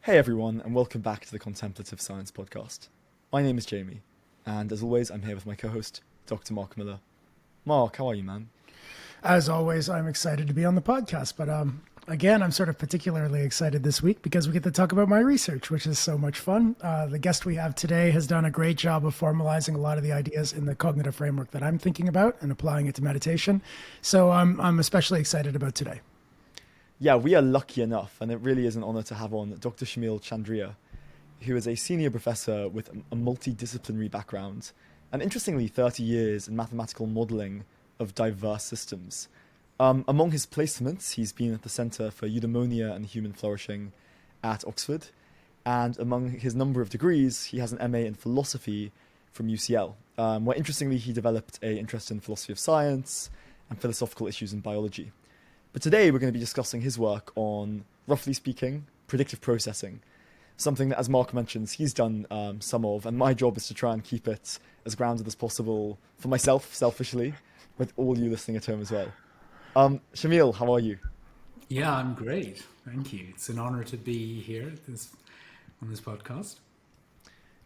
Hey everyone, and welcome back to the Contemplative Science Podcast. My name is Jamie, and as always, I'm here with my co-host, Dr. Mark Miller. Mark, how are you, man? As always, I'm excited to be on the podcast, but again, I'm sort of particularly excited this week because we get to talk about my research, which is so much fun. The guest we have today has done a great job of formalizing a lot of the ideas in the cognitive framework that I'm thinking about and applying it to meditation. So I'm especially excited about today. Yeah, we are lucky enough, and it really is an honor to have on Dr. Shamil Chandaria, who is a senior professor with a multidisciplinary background, and interestingly, 30 years in mathematical modeling of diverse systems. Among his placements, he's been at the Center for Eudaimonia and Human Flourishing at Oxford, and among his number of degrees, he has an MA in philosophy from UCL, where interestingly he developed an interest in philosophy of science and philosophical issues in biology. But today we're going to be discussing his work on, roughly speaking, predictive processing, something that, as Mark mentions, he's done some of, and my job is to try and keep it as grounded as possible for myself, selfishly, with all you listening at home as well. Shamil, how are you? Yeah, I'm great. Thank you. It's an honor to be here on this podcast.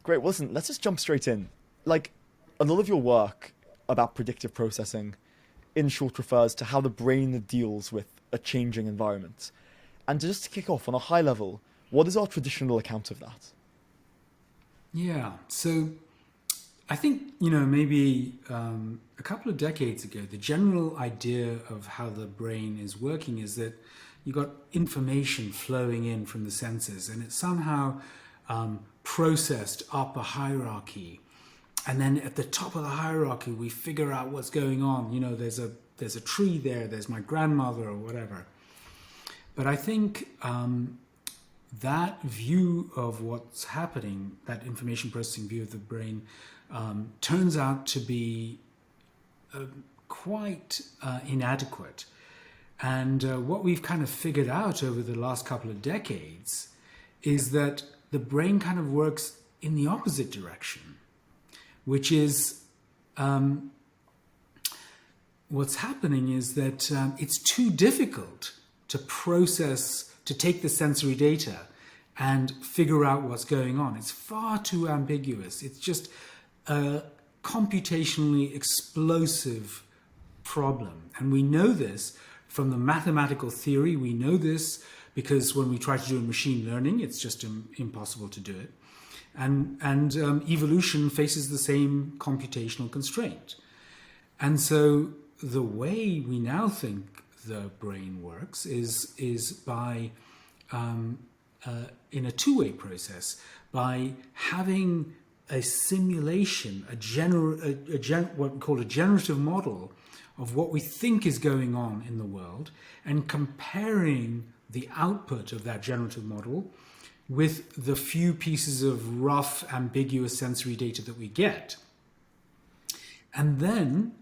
Great. Well, listen, let's just jump straight in. Like, a lot of your work about predictive processing, in short, refers to how the brain deals with a changing environment. And just to kick off on a high level, what is our traditional account of that? Yeah, so I think, maybe a couple of decades ago, the general idea of how the brain is working is that you got information flowing in from the senses, and it's somehow processed up a hierarchy. And then at the top of the hierarchy, we figure out what's going on. There's a tree there, there's my grandmother or whatever. But I think that view of what's happening, that information processing view of the brain, turns out to be quite inadequate. And what we've kind of figured out over the last couple of decades is that the brain kind of works in the opposite direction, which is what's happening is that it's too difficult to process, to take the sensory data and figure out what's going on. It's far too ambiguous. It's just a computationally explosive problem. And we know this from the mathematical theory. We know this because when we try to do machine learning, it's just impossible to do it. And evolution faces the same computational constraint. And so the way we now think the brain works is by, in a two-way process, by having a simulation, what we call a generative model of what we think is going on in the world, and comparing the output of that generative model with the few pieces of rough, ambiguous sensory data that we get. And then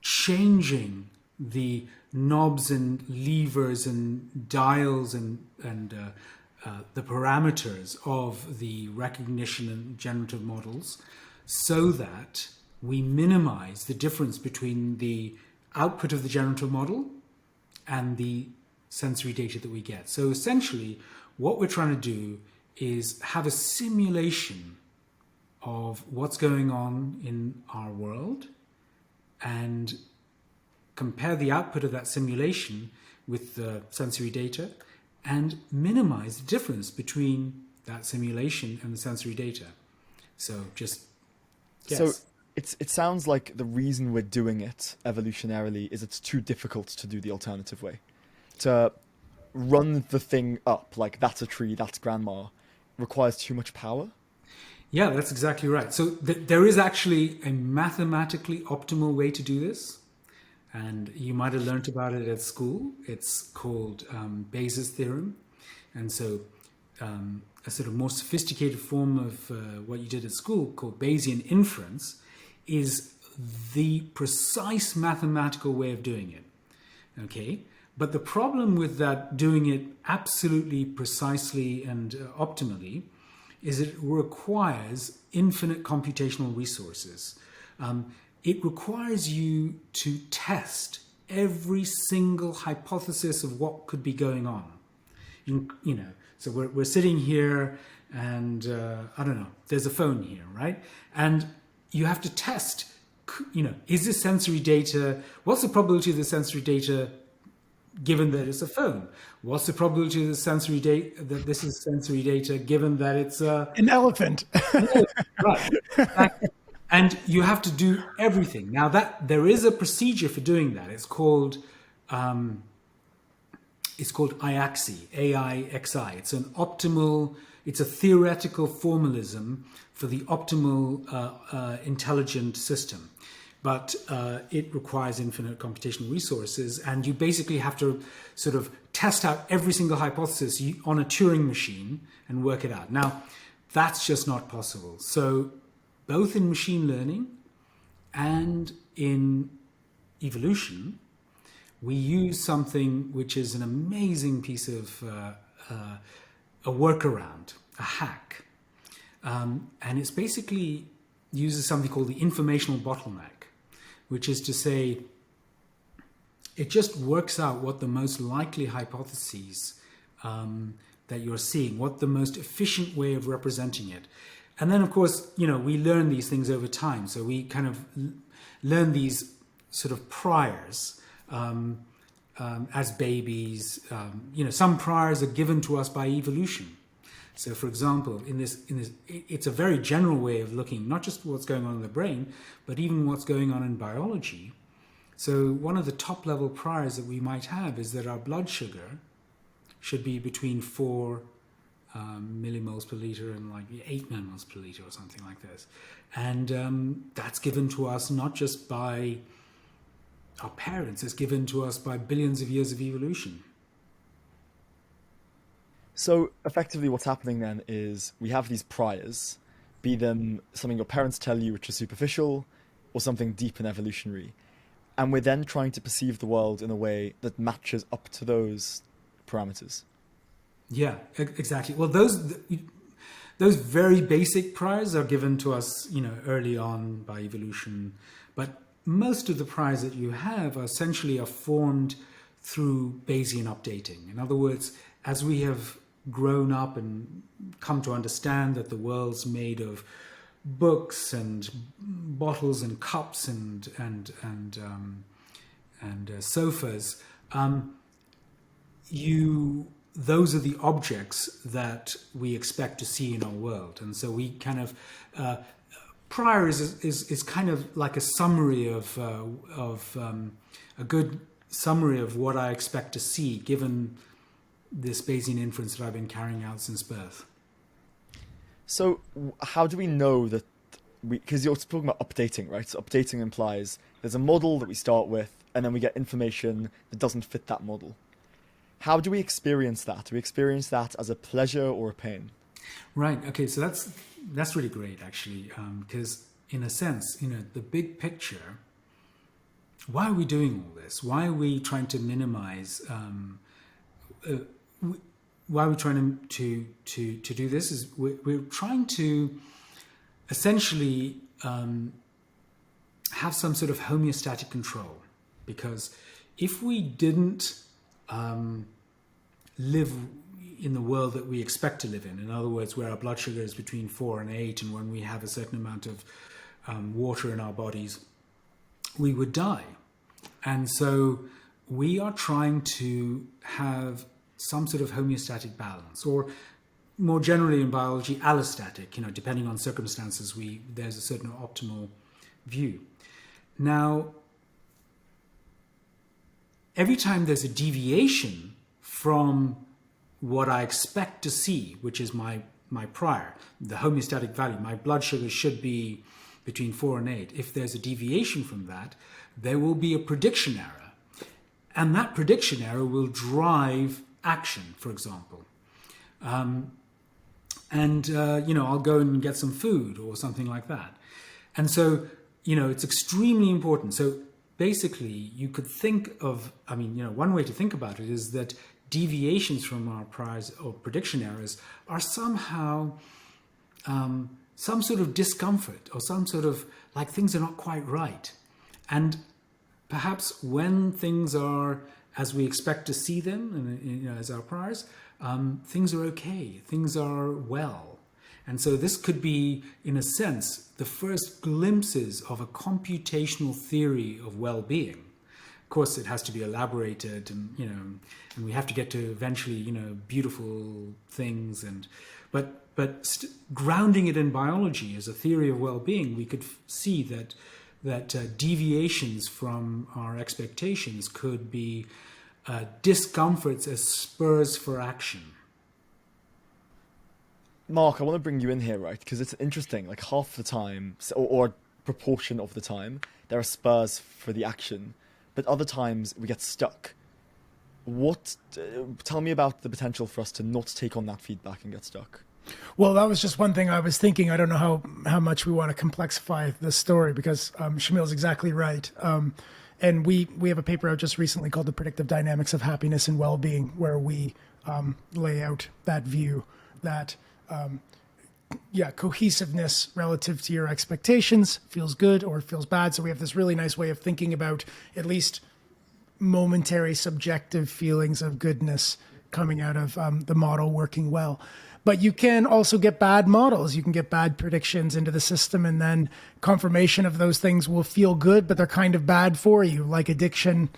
changing the knobs and levers and dials and the parameters of the recognition and generative models so that we minimize the difference between the output of the generative model and the sensory data that we get. So essentially, what we're trying to do is have a simulation of what's going on in our world and compare the output of that simulation with the sensory data and minimize the difference between that simulation and the sensory data. So just guess. So it sounds like the reason we're doing it evolutionarily is it's too difficult to do the alternative way. To run the thing up, like that's a tree, that's grandma, requires too much power? Yeah, that's exactly right. So there is actually a mathematically optimal way to do this. And you might have learned about it at school. It's called Bayes' theorem. And so a sort of more sophisticated form of what you did at school called Bayesian inference is the precise mathematical way of doing it. Okay? But the problem with that, doing it absolutely precisely and optimally, is it requires infinite computational resources. It requires you to test every single hypothesis of what could be going on. So we're sitting here and, I don't know, there's a phone here, right? And you have to test, is this sensory data, what's the probability of the sensory data given that it's a phone? What's the probability of the sensory data that this is sensory data given that it's an elephant? Right. And you have to do everything. Now that there is a procedure for doing that. It's called IAXI, AIXI. It's a theoretical formalism for the optimal intelligent system. But it requires infinite computational resources, and you basically have to sort of test out every single hypothesis on a Turing machine and work it out. Now, that's just not possible. So both in machine learning and in evolution, we use something which is an amazing piece of a workaround, a hack. And it's basically uses something called the informational bottleneck, which is to say, it just works out what the most likely hypotheses that you're seeing, what the most efficient way of representing it. And then, of course, we learn these things over time. So we kind of learn these sort of priors as babies. Some priors are given to us by evolution. So, for example, in this, it's a very general way of looking, not just what's going on in the brain, but even what's going on in biology. So one of the top level priors that we might have is that our blood sugar should be between 4 millimoles per liter and like 8 millimoles per liter or something like this. And that's given to us not just by our parents, it's given to us by billions of years of evolution. So effectively what's happening then is we have these priors, be them something your parents tell you which is superficial or something deep and evolutionary. And we're then trying to perceive the world in a way that matches up to those parameters. Yeah, exactly. Well, those very basic priors are given to us, early on by evolution. But most of the priors that you have are essentially formed through Bayesian updating. In other words, as we have grown up and come to understand that the world's made of books and bottles and cups and sofas, those are the objects that we expect to see in our world. And so we kind of prior is kind of like a summary of a good summary of what I expect to see given this Bayesian inference that I've been carrying out since birth. So how do we know that because you're talking about updating, right? So updating implies there's a model that we start with and then we get information that doesn't fit that model. How do we experience that? Do we experience that as a pleasure or a pain? Right. Okay. So that's really great, actually, because in a sense, the big picture. Why are we doing all this? Why are we trying to minimize? Why are we trying to do this? Is we're trying to essentially have some sort of homeostatic control, because if we didn't live in the world that we expect to live in other words, where our blood sugar is between 4 and 8, and when we have a certain amount of water in our bodies, we would die. And so we are trying to have some sort of homeostatic balance, or more generally in biology, allostatic, depending on circumstances, there's a certain optimal view. Now, every time there's a deviation from what I expect to see, which is my prior, the homeostatic value, my blood sugar should be between 4 and 8. If there's a deviation from that, there will be a prediction error. And that prediction error will drive action, for example. I'll go and get some food or something like that. And so, it's extremely important. So basically, you could think of, one way to think about it is that deviations from our priors or prediction errors are somehow some sort of discomfort or some sort of like things are not quite right. And perhaps when things are as we expect to see them, and as our priors, things are okay, things are well. And so this could be, in a sense, the first glimpses of a computational theory of well-being. Of course, it has to be elaborated, and and we have to get to eventually, beautiful things. But grounding it in biology as a theory of well-being, we could see that deviations from our expectations could be discomforts as spurs for action. Mark, I want to bring you in here, right? Because it's interesting. Like half the time, or a proportion of the time, there are spurs for the action, but other times we get stuck. Tell me about the potential for us to not take on that feedback and get stuck. Well, that was just one thing I was thinking. I don't know how much we want to complexify this story, because Shamil's exactly right. And we have a paper out just recently called The Predictive Dynamics of Happiness and Wellbeing, where we lay out that view that cohesiveness relative to your expectations feels good or feels bad. So we have this really nice way of thinking about at least momentary subjective feelings of goodness coming out of the model working well. But you can also get bad models. You can get bad predictions into the system, and then confirmation of those things will feel good, but they're kind of bad for you, like addiction.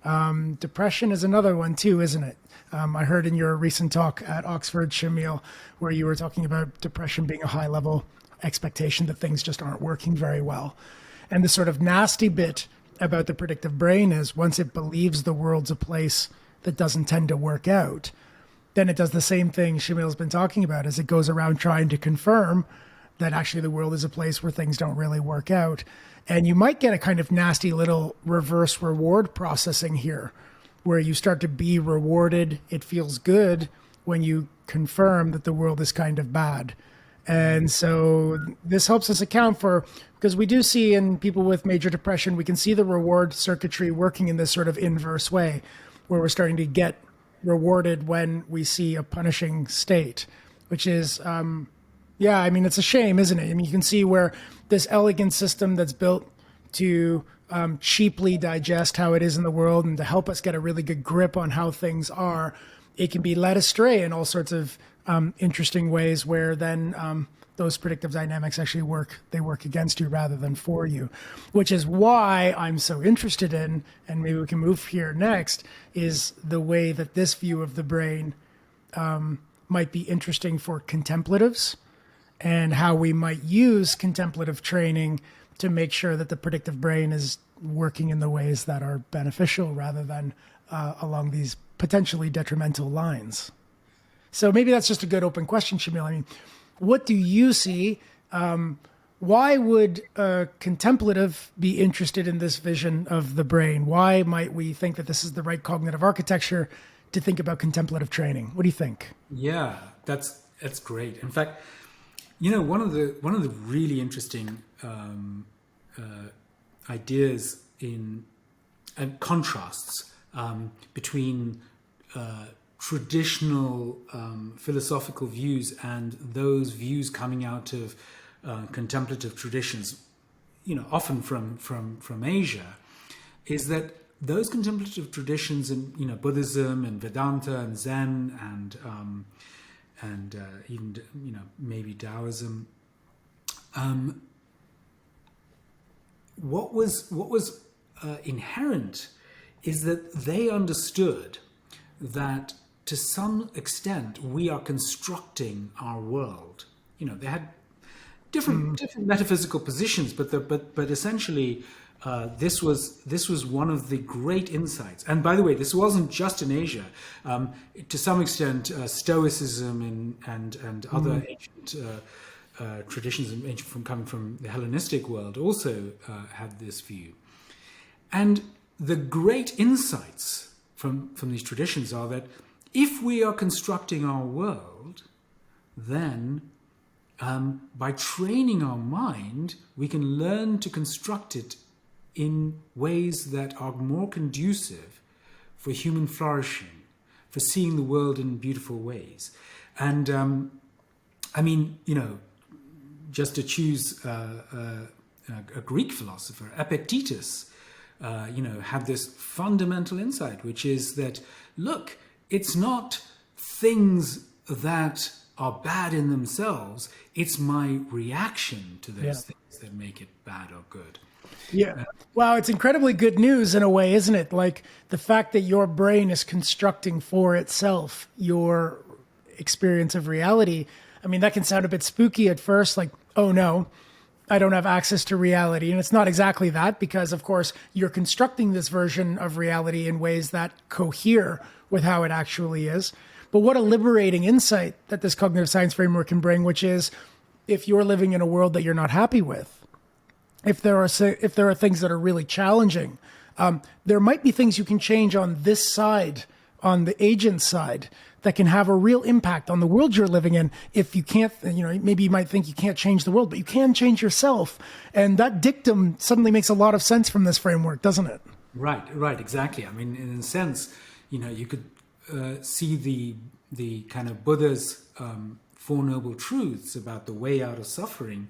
Depression is another one too, isn't it? I heard in your recent talk at Oxford, Shamil, where you were talking about depression being a high-level expectation that things just aren't working very well. And the sort of nasty bit about the predictive brain is once it believes the world's a place that doesn't tend to work out, then it does the same thing Shamil's been talking about, as it goes around trying to confirm that actually the world is a place where things don't really work out. And you might get a kind of nasty little reverse reward processing here, where you start to be rewarded. It feels good when you confirm that the world is kind of bad. And so this helps us account for, because we do see in people with major depression, we can see the reward circuitry working in this sort of inverse way, where we're starting to get rewarded when we see a punishing state, which is, it's a shame, isn't it? I mean, you can see where this elegant system that's built to cheaply digest how it is in the world and to help us get a really good grip on how things are, it can be led astray in all sorts of interesting ways, where then those predictive dynamics actually work against you rather than for you, which is why I'm so interested in, and maybe we can move here next, is the way that this view of the brain might be interesting for contemplatives, and how we might use contemplative training to make sure that the predictive brain is working in the ways that are beneficial rather than along these potentially detrimental lines. So maybe that's just a good open question, Shamil. I mean, what do you see? Why would a contemplative be interested in this vision of the brain? Why might we think that this is the right cognitive architecture to think about contemplative training? What do you think? Yeah, that's great. In fact, one of the really interesting ideas and contrasts between traditional philosophical views and those views coming out of contemplative traditions, often from Asia, is that those contemplative traditions in Buddhism and Vedanta and Zen and even maybe Taoism, what was inherent is that they understood that to some extent we are constructing our world. They had different metaphysical positions, but essentially this was one of the great insights. And by the way, this wasn't just in Asia. To some extent, Stoicism and other ancient traditions coming from the Hellenistic world also had this view. And the great insights from these traditions are that if we are constructing our world, then by training our mind, we can learn to construct it in ways that are more conducive for human flourishing, for seeing the world in beautiful ways. And just to choose a Greek philosopher, Epictetus, had this fundamental insight, which is that, look, it's not things that are bad in themselves. It's my reaction to those things that make it bad or good. Yeah. Wow, it's incredibly good news in a way, isn't it? Like the fact that your brain is constructing for itself your experience of reality. I mean, that can sound a bit spooky at first, like, oh no, I don't have access to reality. And it's not exactly that, because of course you're constructing this version of reality in ways that cohere with how it actually is. But what a liberating insight that this cognitive science framework can bring, which is if you're living in a world that you're not happy with, if there are things that are really challenging, there might be things you can change on this side, on the agent side, that can have a real impact on the world you're living in. If you can't, maybe you might think you can't change the world, but you can change yourself. And that dictum suddenly makes a lot of sense from this framework, doesn't it? Right, exactly. I mean, in a sense, you could see the kind of Buddha's Four Noble Truths about the way out of suffering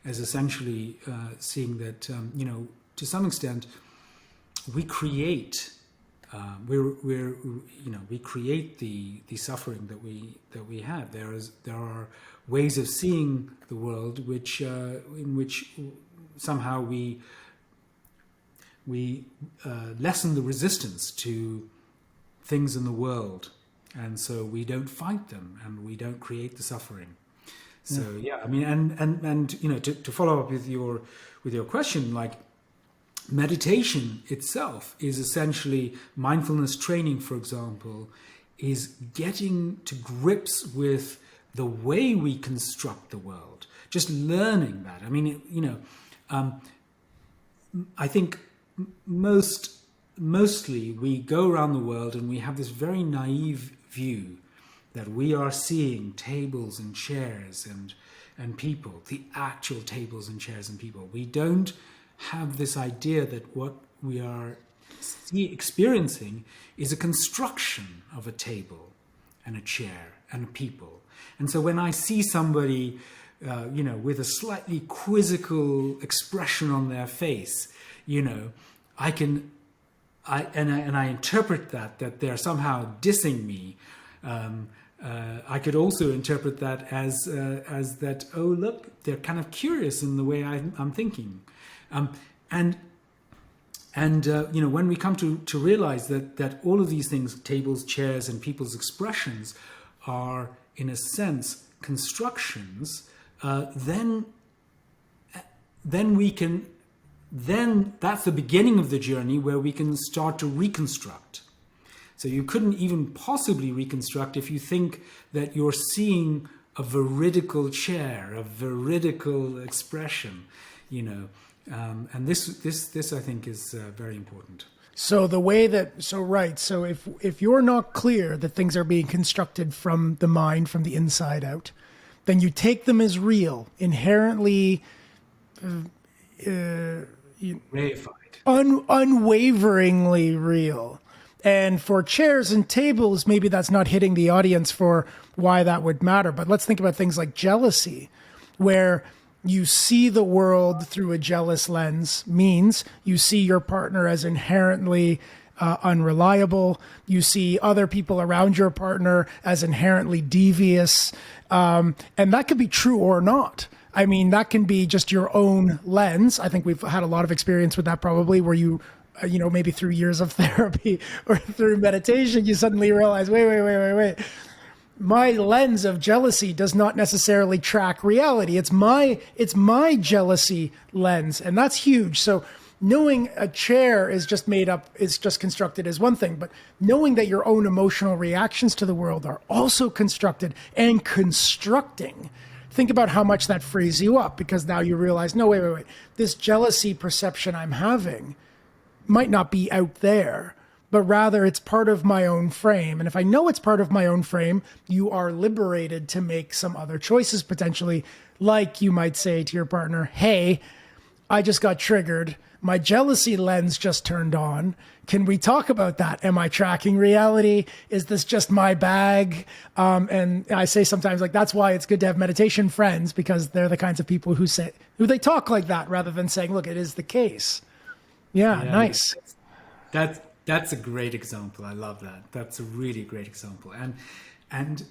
as essentially seeing that, to some extent, we create we create the suffering that we have. There are ways of seeing the world in which somehow we lessen the resistance to things in the world, and so we don't fight them and we don't create the suffering. So I mean, and to follow up with your question, like meditation itself is essentially mindfulness training, for example, is getting to grips with the way we construct the world, just learning that. I mean, I think mostly we go around the world and we have this very naive view that we are seeing tables and chairs and people, the actual tables and chairs and people. We don't have this idea that what we are experiencing is a construction of a table and a chair and people. And so when I see somebody, with a slightly quizzical expression on their face, I interpret that they're somehow dissing me. I could also interpret that as that, oh, look, they're kind of curious in the way I'm thinking. When we come to realize that all of these things, tables, chairs, and people's expressions are, in a sense, constructions, then that's the beginning of the journey where we can start to reconstruct. So you couldn't even possibly reconstruct if you think that you're seeing a veridical chair, a veridical expression, and this I think is very important. So so if you're not clear that things are being constructed from the mind, from the inside out, then you take them as real, inherently reified, unwaveringly real. And for chairs and tables, maybe that's not hitting the audience for why that would matter. But let's think about things like jealousy, where you see the world through a jealous lens, means you see your partner as inherently unreliable. You see other people around your partner as inherently devious. And that could be true or not. I mean, that can be just your own lens. I think we've had a lot of experience with that probably, where you maybe through years of therapy or through meditation, you suddenly realize, wait. My lens of jealousy does not necessarily track reality. It's my jealousy lens, and that's huge. So knowing a chair is just constructed is one thing, but knowing that your own emotional reactions to the world are also constructed and constructing. Think about how much that frees you up, because now you realize, no, wait. This jealousy perception I'm having might not be out there, but rather it's part of my own frame. And if I know it's part of my own frame, you are liberated to make some other choices potentially. Like you might say to your partner, hey, I just got triggered. My jealousy lens just turned on. Can we talk about that? Am I tracking reality? Is this just my bag? And I say sometimes, like, that's why it's good to have meditation friends, because they're the kinds of people who they talk like that rather than saying, look, it is the case. Yeah, nice. That's a great example. I love that. That's a really great example. And,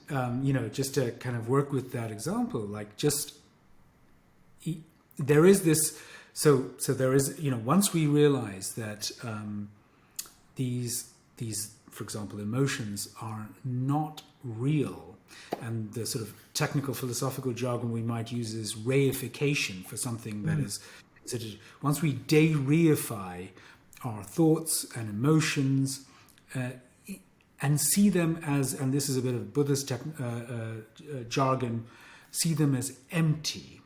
just to kind of work with that example, like there is this, so there is, once we realize that these, for example, emotions are not real, and the sort of technical philosophical jargon we might use is reification for something that is considered. Once we dereify our thoughts and emotions and see them as, and this is a bit of Buddhist jargon, see them as empty,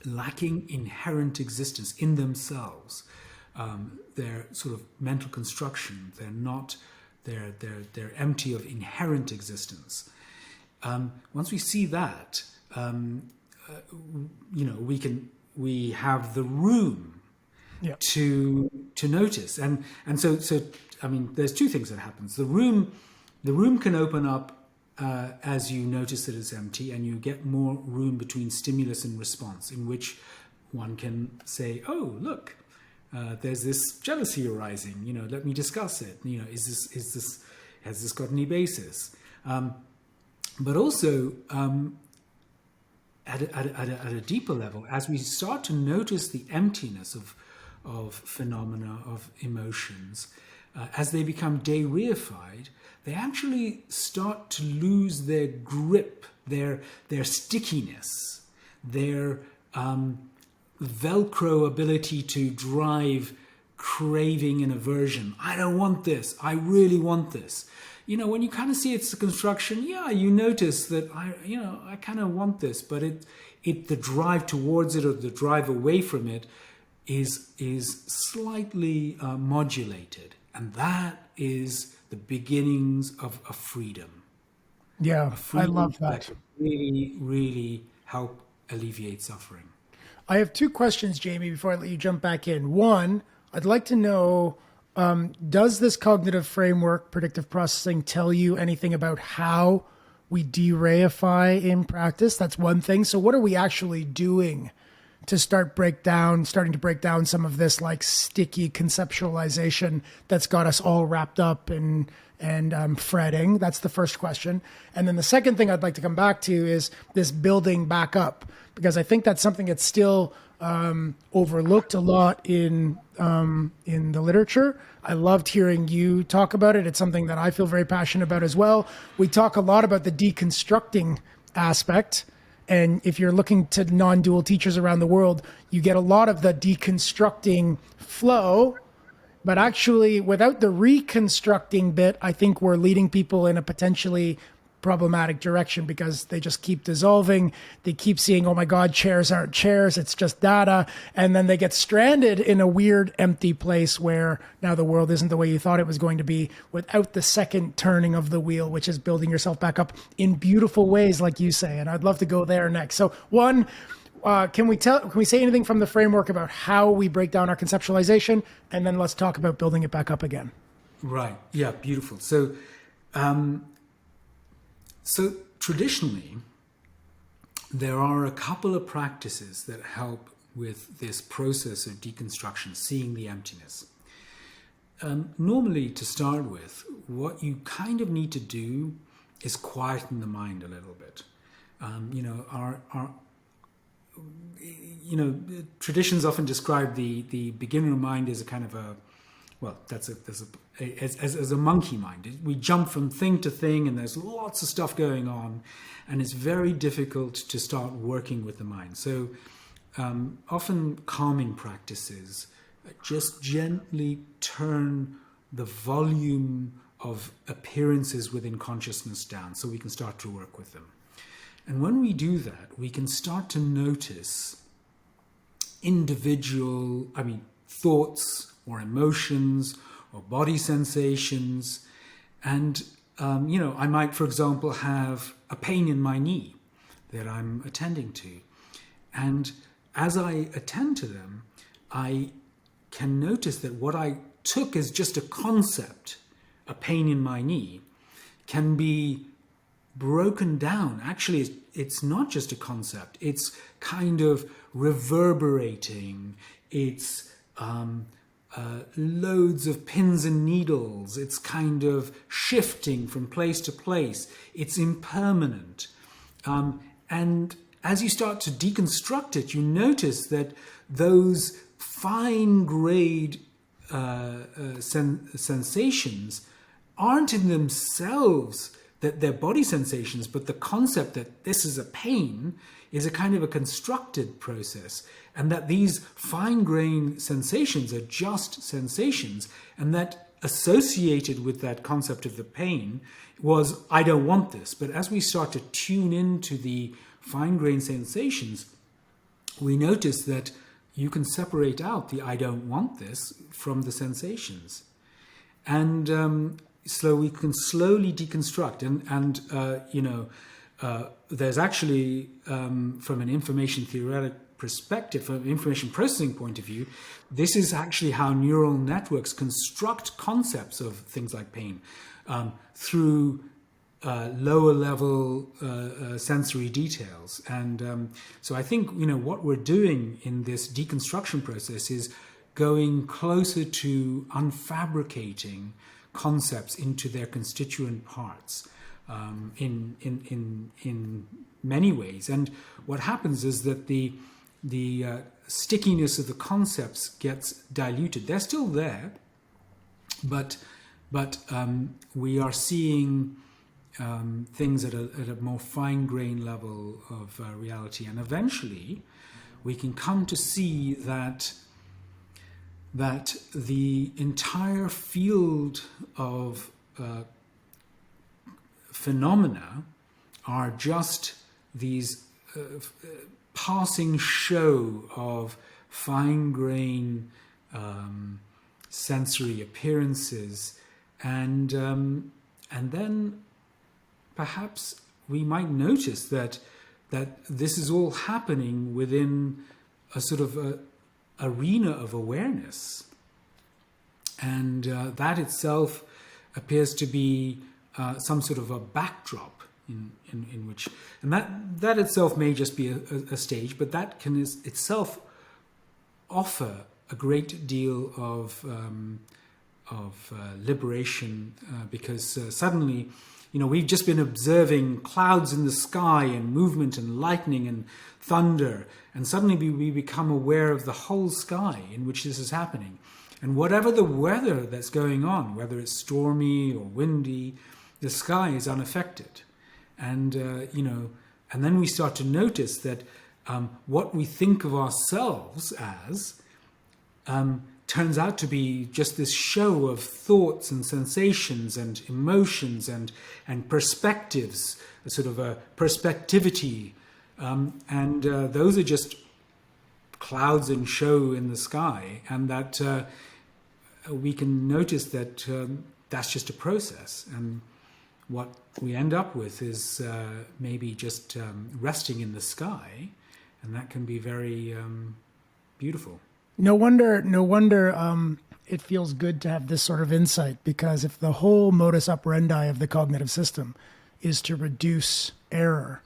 lacking inherent existence in themselves. They're sort of mental construction. They're not. They're empty of inherent existence. Once we see that, we have the room to notice, and so I mean, there's two things that happens. The room can open up as you notice that it's empty, and you get more room between stimulus and response, in which one can say, "Oh, look, there's this jealousy arising. Let me discuss it. Has this got any basis?" But also, at a deeper level, as we start to notice the emptiness of phenomena, of emotions, as they become dereified, they actually start to lose their grip, their stickiness, their Velcro ability to drive craving and aversion. I don't want this. I really want this. When you kind of see its construction, you notice that I kind of want this, but the drive towards it or the drive away from it is slightly modulated, and that is the beginnings of a freedom. Yeah, I love that. That really, really help alleviate suffering. I have two questions, Jamie, before I let you jump back in. One, I'd like to know, does this cognitive framework, predictive processing, tell you anything about how we dereify in practice? That's one thing. So what are we actually doing to starting to break down some of this like sticky conceptualization that's got us all wrapped up and fretting? That's the first question. And then the second thing I'd like to come back to is this building back up, because I think that's something that's still overlooked a lot in the literature. I loved hearing you talk about it. It's something that I feel very passionate about as well. We talk a lot about the deconstructing aspect. And if you're looking to non-dual teachers around the world, you get a lot of the deconstructing flow. But actually, without the reconstructing bit, I think we're leading people in a potentially problematic direction, because they just keep dissolving. They keep seeing, oh my God, chairs aren't chairs, it's just data. And then they get stranded in a weird empty place where now the world isn't the way you thought it was going to be, without the second turning of the wheel, which is building yourself back up in beautiful ways, like you say. And I'd love to go there next. So one, can we say anything from the framework about how we break down our conceptualization? And then let's talk about building it back up again. Right. Yeah, beautiful. So traditionally, there are a couple of practices that help with this process of deconstruction, seeing the emptiness. Normally, to start with, what you kind of need to do is quieten the mind a little bit. Traditions often describe the beginner mind as a kind of as a monkey mind. We jump from thing to thing, and there's lots of stuff going on, and it's very difficult to start working with the mind. So often calming practices just gently turn the volume of appearances within consciousness down so we can start to work with them. And when we do that, we can start to notice thoughts or emotions or body sensations. And, I might, for example, have a pain in my knee that I'm attending to. And as I attend to them, I can notice that what I took as just a concept, a pain in my knee, can be broken down. Actually, it's not just a concept. It's kind of reverberating. It's loads of pins and needles. It's kind of shifting from place to place. It's impermanent. And as you start to deconstruct it, you notice that those fine-grade sensations aren't in themselves that they're body sensations, but the concept that this is a pain is a kind of a constructed process, and that these fine-grained sensations are just sensations, and that associated with that concept of the pain was, I don't want this. But as we start to tune into the fine-grained sensations, we notice that you can separate out the I don't want this from the sensations. And so we can slowly deconstruct. There's actually, from an information theoretic perspective, from an information processing point of view, this is actually how neural networks construct concepts of things like pain through lower level sensory details. And so I think, what we're doing in this deconstruction process is going closer to unfabricating concepts into their constituent parts in many ways. And what happens is that the stickiness of the concepts gets diluted. They're still there, but we are seeing things at a more fine-grained level of reality, and eventually we can come to see that the entire field of phenomena are just these passing show of fine-grained sensory appearances, and then perhaps we might notice that this is all happening within a sort of arena of awareness, and that itself appears to be some sort of a backdrop in which, and that itself may just be a stage, but that can itself offer a great deal of liberation, because suddenly, we've just been observing clouds in the sky and movement and lightning and thunder, and suddenly we become aware of the whole sky in which this is happening. And whatever the weather that's going on, whether it's stormy or windy, the sky is unaffected. And, and then we start to notice that what we think of ourselves as turns out to be just this show of thoughts and sensations and emotions and perspectives, a sort of a perspectivity. And those are just clouds and show in the sky, and that we can notice that that's just a process. And what we end up with is maybe just resting in the sky, and that can be very beautiful. No wonder it feels good to have this sort of insight, because if the whole modus operandi of the cognitive system is to reduce error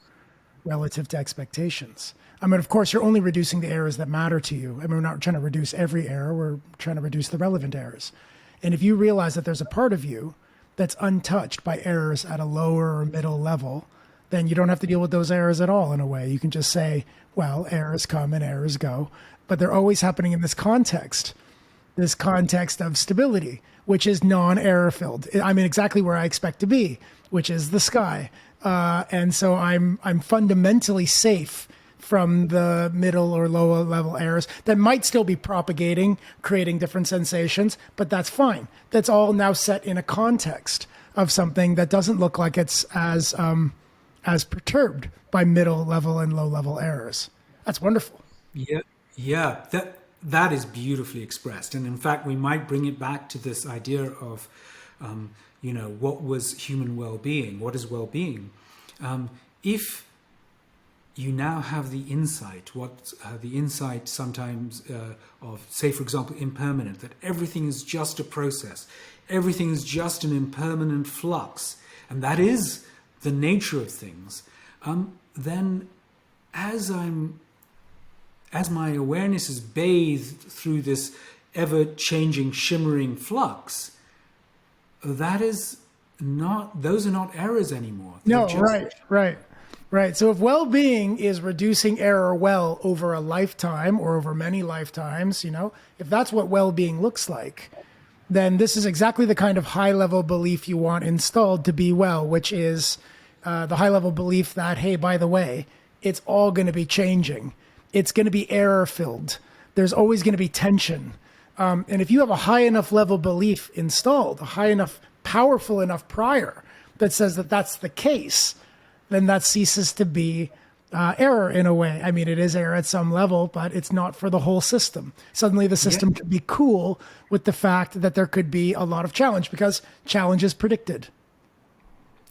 relative to expectations, I mean, of course, you're only reducing the errors that matter to you. I mean, we're not trying to reduce every error. We're trying to reduce the relevant errors. And if you realize that there's a part of you that's untouched by errors at a lower or middle level, then you don't have to deal with those errors at all in a way. You can just say, well, errors come and errors go, but they're always happening in this context of stability, which is non-error filled. I'm in exactly where I expect to be, which is the sky. And so I'm fundamentally safe from the middle or lower level errors that might still be propagating, creating different sensations, but that's fine. That's all now set in a context of something that doesn't look like it's as perturbed by middle level and low level errors. That's wonderful. Yeah, that is beautifully expressed. And in fact, we might bring it back to this idea of, what was human well-being? What is well-being? If you now have the insight, the insight sometimes of, say, for example, impermanent, that everything is just a process, everything is just an impermanent flux, and that is the nature of things, then as my awareness is bathed through this ever-changing, shimmering flux, those are not errors anymore. No, right. So if well-being is reducing error well over a lifetime or over many lifetimes, if that's what well-being looks like, then this is exactly the kind of high-level belief you want installed to be well, which is the high-level belief that, hey, by the way, it's all going to be changing. It's going to be error-filled. There's always going to be tension. And if you have a high enough level belief installed, a high enough, powerful enough prior that says that that's the case, then that ceases to be error in a way. I mean, it is error at some level, but it's not for the whole system. Suddenly the system could be cool with the fact that there could be a lot of challenge because challenge is predicted.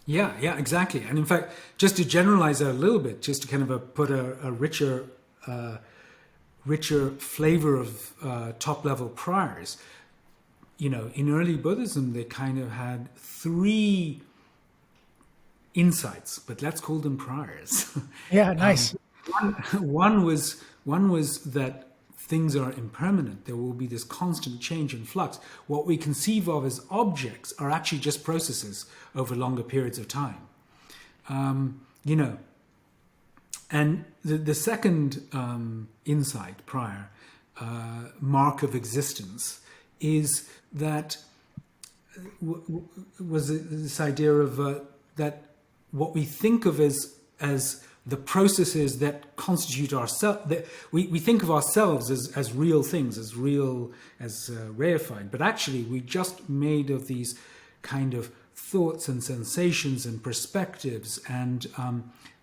Yeah, exactly. And in fact, just to generalize that a little bit, just to kind of put a richer flavor of top-level priors, in early Buddhism, they kind of had 3 insights, but let's call them priors. Yeah, nice. One was that things are impermanent. There will be this constant change and flux. What we conceive of as objects are actually just processes over longer periods of time. And the second insight, prior, mark of existence, is that was this idea of that what we think of as the processes that constitute ourselves. We think of ourselves as real things, as reified, but actually we're just made of these kind of thoughts and sensations and perspectives, and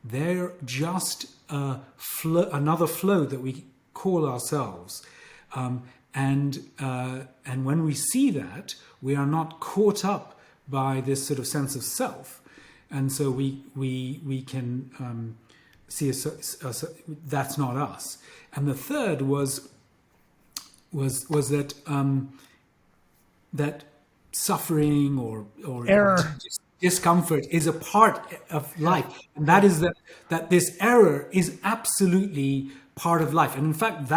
they're just another flow that we call ourselves. And when we see that, we are not caught up by this sort of sense of self, and so we can see that's not us. And the third was that that suffering or error, discomfort is a part of life, and that is that this error is absolutely part of life. And in fact,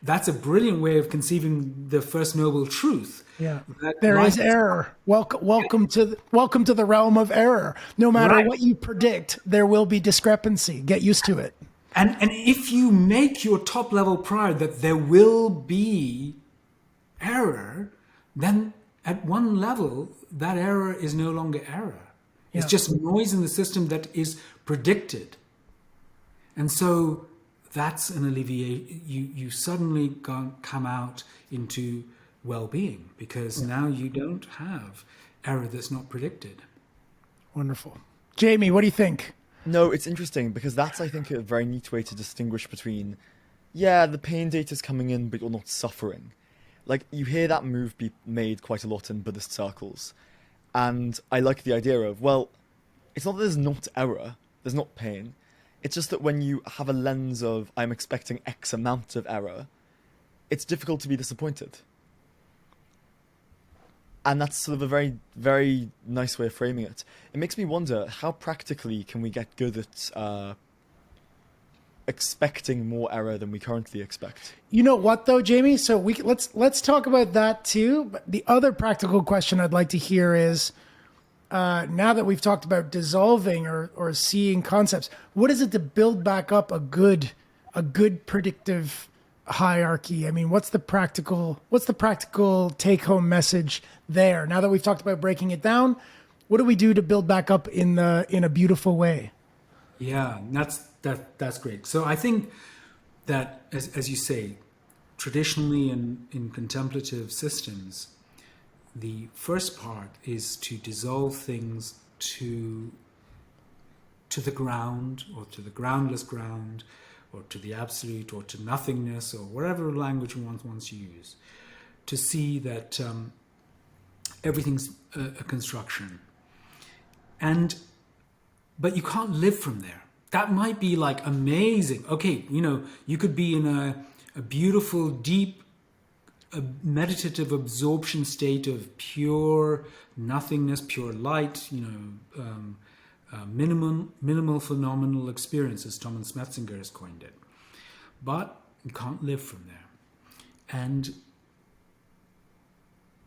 that's a brilliant way of conceiving the first noble truth. Yeah, there is error. Welcome to the realm of error. No matter what you predict, there will be discrepancy. Get used to it. And if you make your top level prior that there will be error, then at one level that error is no longer error. Yeah. It's just noise in the system that is predicted. And so that's an alleviation. You suddenly come out into well-being, because now you don't have error that's not predicted. Wonderful. Jamie, what do you think? No, it's interesting because that's, I think, a very neat way to distinguish between, the pain data is coming in, but you're not suffering. Like, you hear that move be made quite a lot in Buddhist circles. And I like the idea of, it's not that there's not error, there's not pain. It's just that when you have a lens of, I'm expecting X amount of error, it's difficult to be disappointed. And that's sort of a very, very nice way of framing it. It makes me wonder, how practically can we get good at expecting more error than we currently expect? You know what, though, Jamie? So let's talk about that too. But the other practical question I'd like to hear is, now that we've talked about dissolving or seeing concepts, what is it to build back up a good predictive hierarchy? I mean, what's the practical take-home message there? Now that we've talked about breaking it down, what do we do to build back up in a beautiful way? Yeah, that's great. So I think that, as you say, traditionally in contemplative systems, the first part is to dissolve things to the ground, or to the groundless ground, or to the absolute, or to nothingness, or whatever language one wants to use, to see that everything's a construction. But you can't live from there. That might be like amazing. Okay, you could be in a beautiful, deep, meditative absorption state of pure nothingness, pure light, minimal phenomenal experience, as Thomas Metzinger has coined it. But you can't live from there. And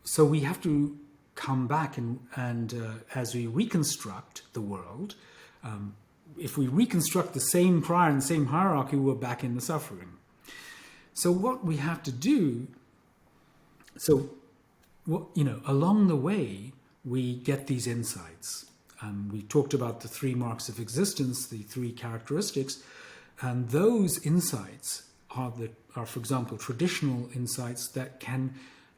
so we have to come back and as we reconstruct the world, if we reconstruct the same prior and the same hierarchy, we're back in the suffering. So what we have to do, along the way, we get these insights. We talked about the 3 marks of existence, the 3 characteristics, and those insights are, for example, traditional insights that can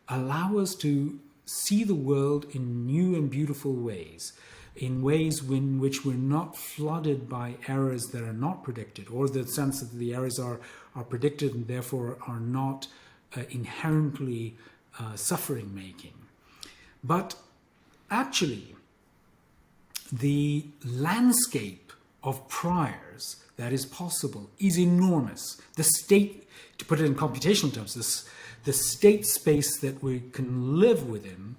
allow us to see the world in new and beautiful ways, in ways in which we're not flooded by errors that are not predicted, or the sense that the errors are predicted and therefore are not inherently suffering-making. But actually, the landscape of priors that is possible is enormous. The state, to put it in computational terms, the state space that we can live within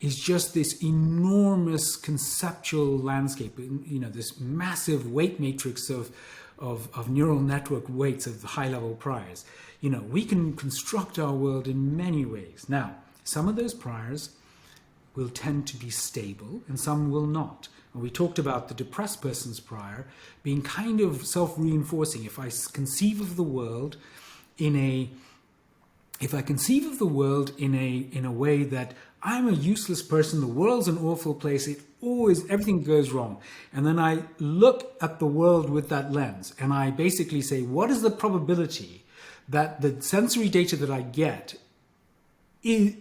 is just this enormous conceptual landscape, this massive weight matrix of neural network weights of the high-level priors. We can construct our world in many ways. Now, some of those priors will tend to be stable and some will not. And we talked about the depressed person's prior being kind of self-reinforcing. If I conceive of the world in a way that I'm a useless person, the world's an awful place, everything goes wrong. And then I look at the world with that lens and I basically say, what is the probability that the sensory data that I get is,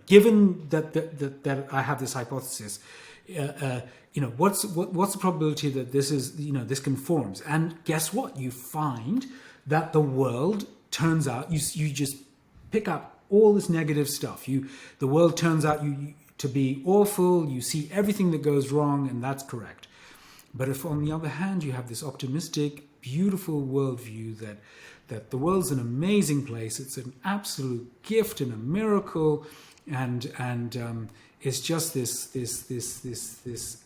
given that I have this hypothesis, what's the probability that this is, this conforms? And guess what? You find that the world turns out, you just pick up all this negative stuff. The world turns out to be awful. You see everything that goes wrong, and that's correct. But if, on the other hand, you have this optimistic, beautiful worldview that the world's an amazing place, it's an absolute gift and a miracle, and it's just this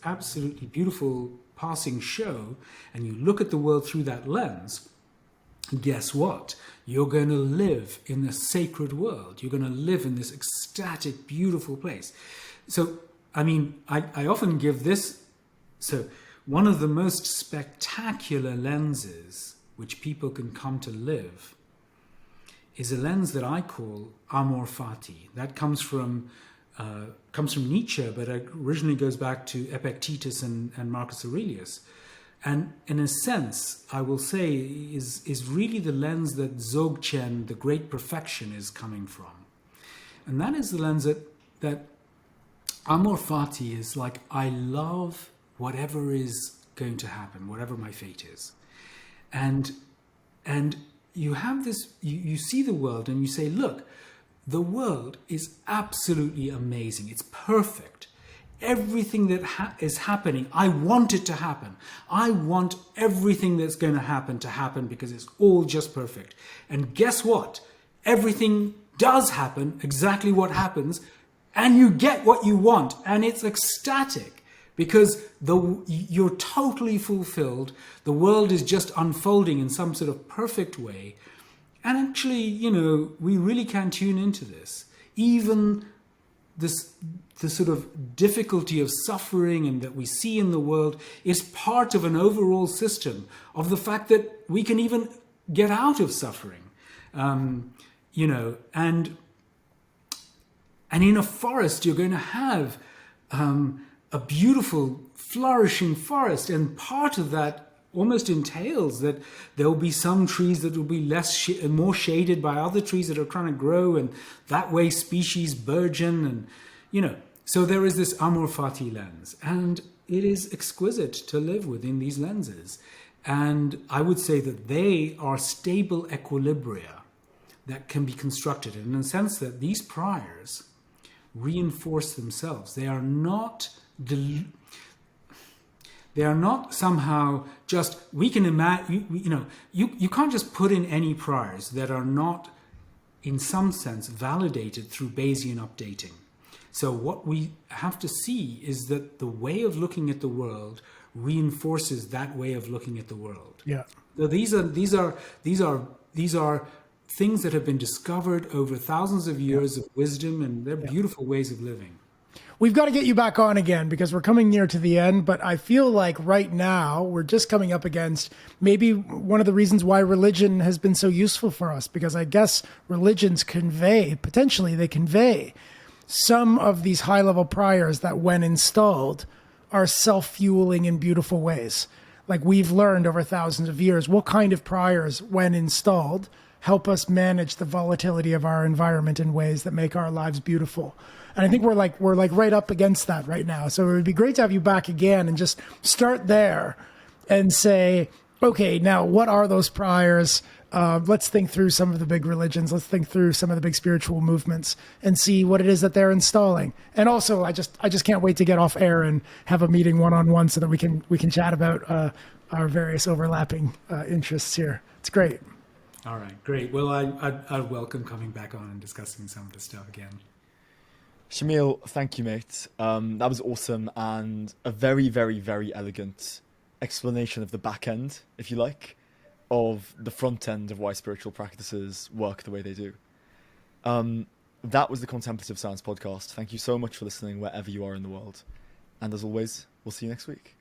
absolutely beautiful passing show, and you look at the world through that lens, guess what? You're going to live in a sacred world. You're going to live in this ecstatic, beautiful place. So, I often give this. So, one of the most spectacular lenses which people can come to live is a lens that I call Amor Fati. That comes from Nietzsche, but it originally goes back to Epictetus and Marcus Aurelius. And in a sense, I will say, is really the lens that Dzogchen, the great perfection, is coming from. And that is the lens that Amor Fati is like, I love whatever is going to happen, whatever my fate is. And you have this, you see the world and you say, look, the world is absolutely amazing. It's perfect. Everything that is happening, I want it to happen. I want everything that's going to happen because it's all just perfect. And guess what? Everything does happen, exactly what happens, and you get what you want, and it's ecstatic because you're totally fulfilled. The world is just unfolding in some sort of perfect way. And actually, we really can tune into this. Even the sort of difficulty of suffering and that we see in the world is part of an overall system of the fact that we can even get out of suffering, and in a forest you're going to have a beautiful flourishing forest, and part of that almost entails that there will be some trees that will be more shaded by other trees that are trying to grow, and that way species burgeon, and so there is this Amor Fati lens, and it is exquisite to live within these lenses. And I would say that they are stable equilibria that can be constructed in the sense that these priors reinforce themselves. They are not somehow just, we can imagine, you can't just put in any priors that are not, in some sense, validated through Bayesian updating. So what we have to see is that the way of looking at the world reinforces that way of looking at the world. Yeah. So these are things that have been discovered over thousands of years of wisdom, and they're beautiful ways of living. We've got to get you back on again because we're coming near to the end, but I feel like right now we're just coming up against maybe one of the reasons why religion has been so useful for us, because I guess religions potentially they convey some of these high-level priors that when installed are self-fueling in beautiful ways. Like we've learned over thousands of years what kind of priors, when installed, help us manage the volatility of our environment in ways that make our lives beautiful. And I think we're right up against that right now. So it would be great to have you back again and just start there and say, okay, now what are those priors? Let's think through some of the big religions. Let's think through some of the big spiritual movements and see what it is that they're installing. And also, I just can't wait to get off air and have a meeting one-on-one so that we can chat about our various overlapping interests here. It's great. All right, great. Well, I'd welcome coming back on and discussing some of this stuff again. Shamil, thank you, mate. That was awesome and a very, very, very elegant explanation of the back end, if you like, of the front end of why spiritual practices work the way they do. That was the Contemplative Science Podcast. Thank you so much for listening wherever you are in the world. And as always, we'll see you next week.